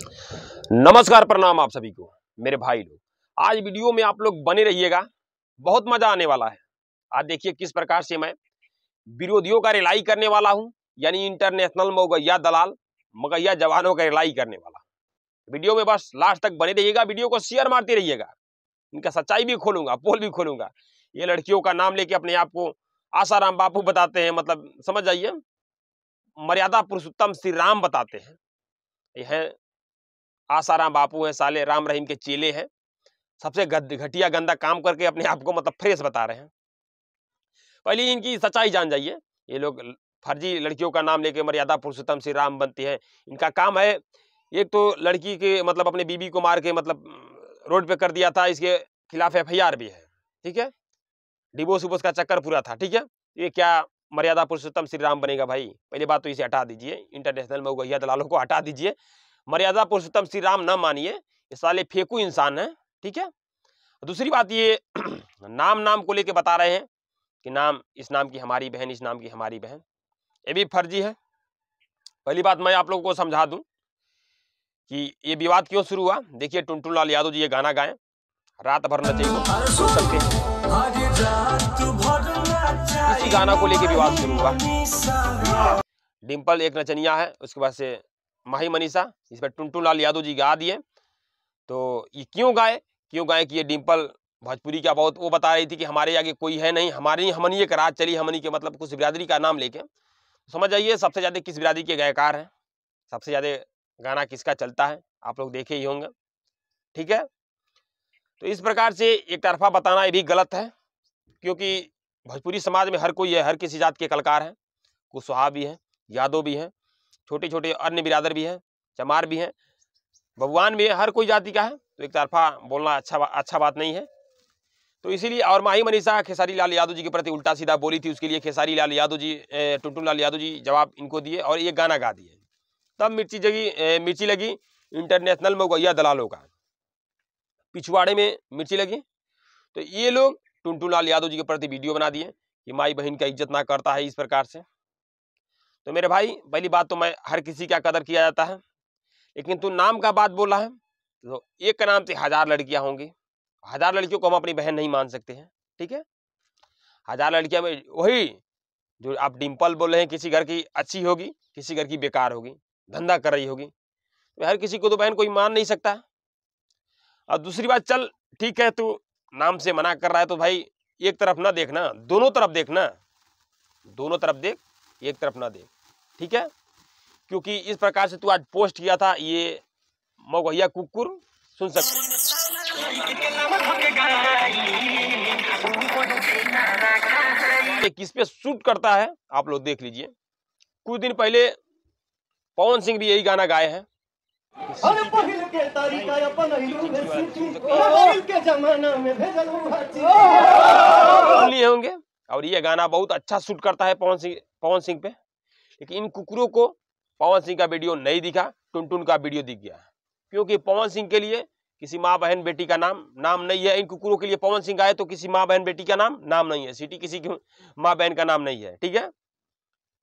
नमस्कार, प्रणाम आप सभी को मेरे भाई लोग। आज वीडियो में आप लोग बने रहिएगा, बहुत मजा आने वाला है। आज देखिए किस प्रकार से मैं विरोधियों का रिलाई करने वाला हूं, यानी इंटरनेशनल मौगैया दलाल मगैया जवानों का रिलाई करने वाला। वीडियो में बस लास्ट तक बने रहिएगा, वीडियो को शेयर मारते रहिएगा। इनका सच्चाई भी खोलूंगा, पोल भी खोलूंगा। ये लड़कियों का नाम लेके अपने आप को आसाराम बापू बताते हैं, मतलब समझ जाइए मर्यादा पुरुषोत्तम श्री राम बताते हैं। यह आसाराम बापू हैं, साले राम रहीम के चेले हैं। सबसे घटिया गंदा काम करके अपने आप को मतलब फ्रेश बता रहे हैं। पहले इनकी सच्चाई जान जाइए। ये लोग फर्जी लड़कियों का नाम लेके मर्यादा पुरुषोत्तम श्री राम बनती है। इनका काम है, एक तो लड़की के मतलब अपने बीबी को मार के मतलब रोड पे कर दिया था, इसके खिलाफ FIR भी है। ठीक है, डिवोर्स उवोर्स का चक्कर पूरा था। ठीक है, ये क्या मर्यादा पुरुषोत्तम श्री राम बनेगा भाई? पहली बात तो इसे हटा दीजिए, इंटरनेशनल मौगैया दलालों को हटा दीजिए। मर्यादा पुरुषोत्तम श्री राम न मानिए, ये साले फेंकू इंसान है। ठीक है, दूसरी बात ये नाम को लेके बता रहे हैं कि नाम, इस नाम की हमारी बहन, इस नाम की हमारी बहन, ये भी फर्जी है। पहली बात मैं आप लोगों को समझा दूं कि ये विवाद क्यों शुरू हुआ। देखिए टुनटुन लाल यादव जी ये गाना गाएं, रात भर नचे को सुन सकते हैं। इसी गाना को लेके विवाद शुरू हुआ। डिम्पल एक नचनिया है, उसके बाद से माही मनीषा, इस पर टुनटुन लाल यादव जी गा दिए। तो ये क्यों गाए कि ये डिम्पल भोजपुरी का बहुत वो बता रही थी कि हमारे आगे कोई है नहीं, हमारी हमनी के राज चली, हमनी के मतलब कुछ बिरादरी का नाम लेके। समझ जाइए सबसे ज्यादा किस बिरादरी के गायकार हैं, सबसे ज्यादा गाना किसका चलता है, आप लोग देखे ही होंगे। ठीक है, तो इस प्रकार से एक तरफा बताना ये भी गलत है, क्योंकि भोजपुरी समाज में हर कोई है, हर किसी जात के कलाकार हैं। कुशवाहा भी है, यादव भी है, छोटे छोटे अन्य बिरादर भी हैं, चमार भी हैं, भगवान भी है, हर कोई जाति का है। तो एक तरफा बोलना अच्छा बात नहीं है। तो इसीलिए, और माही मनीषा खेसारी लाल यादव जी के प्रति उल्टा सीधा बोली थी, उसके लिए खेसारी लाल यादव जी, टुनटुन लाल यादव जी जवाब इनको दिए और ये गाना गा दिए। तब मिर्ची लगी इंटरनेशनल मौगैया दलालों का, पिछवाड़े में मिर्ची लगी। तो ये लोग टुनटुन लाल यादव जी के प्रति वीडियो बना दिए कि माई बहन का इज्जत ना करता है, इस प्रकार से। तो मेरे भाई, पहली बात तो मैं हर किसी का कदर किया जाता है, लेकिन तू नाम का बात बोला है तो एक का नाम से 1000 लड़कियां होंगी। 1000 लड़कियों को हम अपनी बहन नहीं मान सकते हैं। ठीक है, 1000 लड़कियां में वही जो आप डिम्पल बोल रहे हैं, किसी घर की अच्छी होगी, किसी घर की बेकार होगी, धंधा कर रही होगी। तो हर किसी को तो बहन कोई मान नहीं सकता। और दूसरी बात, चल ठीक है, तू नाम से मना कर रहा है तो भाई एक तरफ ना देखना, दोनों तरफ देखना, दोनों तरफ देख, एक तरफ ना देख। ठीक है, क्योंकि इस प्रकार से तू आज पोस्ट किया था, ये मौगैया कुकुर सुन सकते हैं। किस पे शूट करता है आप लोग देख लीजिए। कुछ दिन पहले पवन सिंह भी यही गाना गाए हैं। लिए होंगे, और ये गाना बहुत अच्छा शूट करता है पवन सिंह पे। लेकिन इन कुकुरों को पवन सिंह का वीडियो नहीं दिखा, टुनटुन का वीडियो दिख गया, क्योंकि पवन सिंह के लिए किसी माँ बहन बेटी का नाम नहीं है। इन कुकुरों के लिए पवन सिंह आए तो किसी माँ बहन बेटी का नाम नहीं है। सिटी किसी की माँ बहन का नाम नहीं है। ठीक है,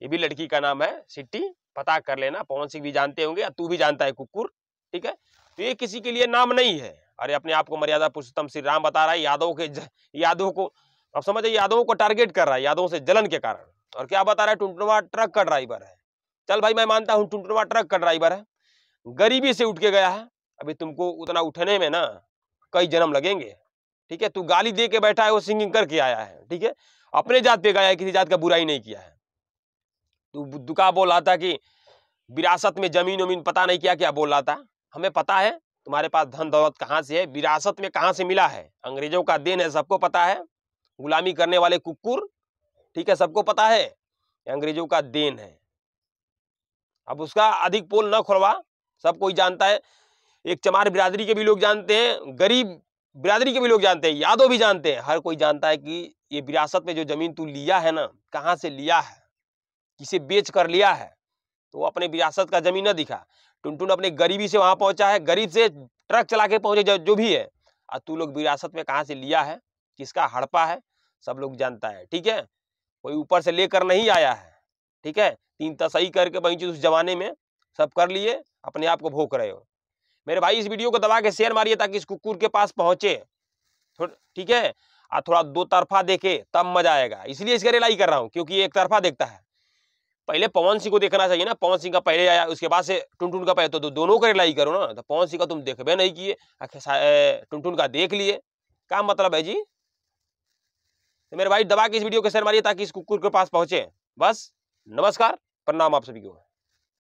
ये भी लड़की का नाम है सिटी, पता कर लेना। पवन सिंह भी जानते होंगे, तू भी जानता है कुकुर। ठीक है, तो ये किसी के लिए नाम नहीं है। अरे अपने आप को मर्यादा पुरुषोत्तम श्री राम बता रहा है, यादवों को, अब समझिए यादवों को टारगेट कर रहा है, यादवों से जलन के कारण। और क्या बता रहा है, टुनटुनवा ट्रक का ड्राइवर है। चल भाई, मैं मानता हूँ टुनटुनवा ट्रक का ड्राइवर है, गरीबी से उठ के गया है। अभी तुमको उतना उठने में ना कई जन्म लगेंगे। ठीक है, तू गाली दे के बैठा है, वो सिंगिंग करके आया है। ठीक है, अपने जात पे गया है, किसी जात का बुराई नहीं किया है। तू दुका बोल रहा था कि विरासत में जमीन उमीन पता नहीं क्या क्या बोल रहा था। हमें पता है तुम्हारे पास धन दौलत कहाँ से है, विरासत में कहाँ से मिला है। अंग्रेजों का देन है, सबको पता है। गुलामी करने वाले कुकुर, ठीक है, सबको पता है, अंग्रेजों का देन है। अब उसका अधिक पोल न खोलवा, सब कोई जानता है। एक चमार बिरादरी के भी लोग जानते हैं, गरीब बिरादरी के भी लोग जानते हैं, यादव भी जानते हैं, हर कोई जानता है कि ये विरासत में जो जमीन तू लिया है ना, कहाँ से लिया है, किसे बेच कर लिया है। तो अपने विरासत का जमीन न दिखा। टुनटुन अपने गरीबी से वहां पहुंचा है, गरीब से ट्रक चला के पहुंचे, जो भी है। और तू लोग विरासत में कहाँ से लिया है, किसका हड़पा है, सब लोग जानता है। ठीक है, कोई ऊपर से लेकर नहीं आया है। ठीक है, 3 तसई करके वहीं उस जमाने में सब कर लिए, अपने आप को भोंक रहे हो। मेरे भाई इस वीडियो को दबा के शेयर मारिए ताकि इस कुकुर के पास पहुंचे, ठीक है। और थोड़ा दो तरफा देखे तब मजा आएगा, इसलिए इसका रिलाई कर रहा हूं क्योंकि ये एक तरफा देखता है। पहले पवन सिंह को देखना चाहिए ना, पवन सिंह का पहले आया उसके बाद से टुनटुन का पहले, तो दोनों का रिलाई करो ना। तो पवन सिंह का तुम देखबे नहीं किए, टुनटुन का देख लिए, क्या मतलब है जी। तो मेरे भाई दबा के इस वीडियो को शेयर मारिए ताकि इस कुकुर के पास पहुंचे। बस नमस्कार, प्रणाम आप सभी को।